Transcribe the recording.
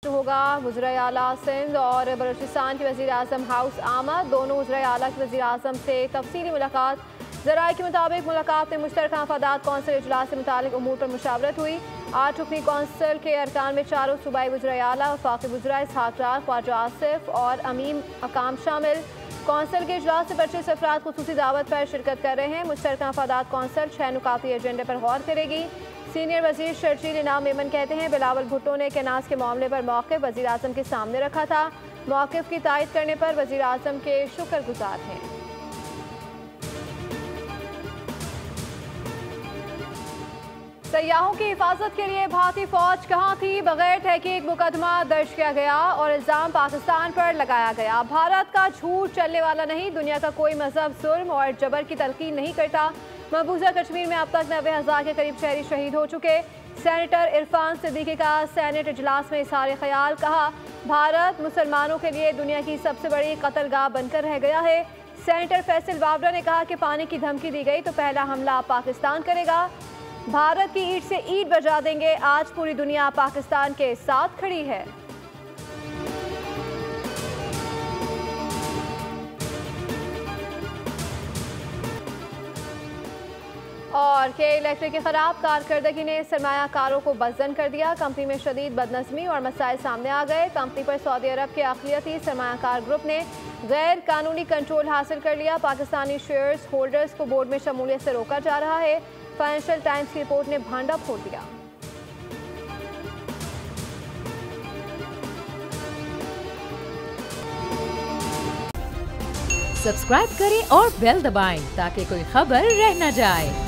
होगा। वज़ीर आला सिंध और बलूचिस्तान के वज़ीर आज़म हाउस आमद। दोनों वज़ीर आला के वज़ीर आज़म से तफसीली मुलाकात। ज़राए के मुताबिक मुलाकात में मुश्तरका मफादात कौंसिल इजलास से मुतालिक उमूर पर मुशावरत हुई। 8 रुकनी कौंसिल के अरकान में 4 सूबाई वज़ीर आला, वफाकी वज़ीर इसहाक डार, ख्वाजा आसिफ और अमीम अकाम शामिल। कौंसिल के इजलास से 25 अफराद खुसूसी दावत पर शिरकत कर रहे हैं। मुश्तरका मफादात कौंसिल 6 नुकाती एजेंडे पर गौर करेगी। सीनियर वजीर शर्जील इनाम मेमन कहते हैं, बिलावल भुट्टो ने केनास के मामले पर मौक़िफ़ वज़ीर आज़म के सामने रखा था। मौक़िफ़ की तायद करने पर वज़ीर आज़म के शुक्रगुजार हैं। सयाहों की हिफाजत के लिए भारतीय फौज कहाँ थी? बगैर तहकीक मुकदमा दर्ज किया गया और इल्ज़ाम पाकिस्तान पर लगाया गया। भारत का झूठ चलने वाला नहीं। दुनिया का कोई मजहब जुल्म और जबर की तलकीन नहीं करता। मकबूजा कश्मीर में अब तक 90,000 के करीब शहरी शहीद हो चुके। सेनेटर इरफान सिद्दीकी का सेनेट इजलास में इज़हार ख्याल। कहा, भारत मुसलमानों के लिए दुनिया की सबसे बड़ी कत्लगाह बनकर रह गया है। सेनेटर फैसल बाबरा ने कहा कि पानी की धमकी दी गई तो पहला हमला पाकिस्तान करेगा। भारत की ईंट से ईंट बजा देंगे। आज पूरी दुनिया पाकिस्तान के साथ खड़ी है। और के इलेक्ट्रिक की खराब कारकर्दगी ने सरमायाकारों को बज़न कर दिया। कंपनी में शदीद बदनज़मी और मसाइल सामने आ गए। कंपनी पर सऊदी अरब के अक़लियती सरमायाकार ग्रुप ने गैर कानूनी कंट्रोल हासिल कर लिया। पाकिस्तानी शेयर्स होल्डर्स को बोर्ड में शमूलियत से रोका जा रहा है। फाइनेंशियल टाइम्स की रिपोर्ट ने भांडा फोड़ दिया। सब्सक्राइब करें और बेल दबाएं ताकि कोई खबर रह न जाए।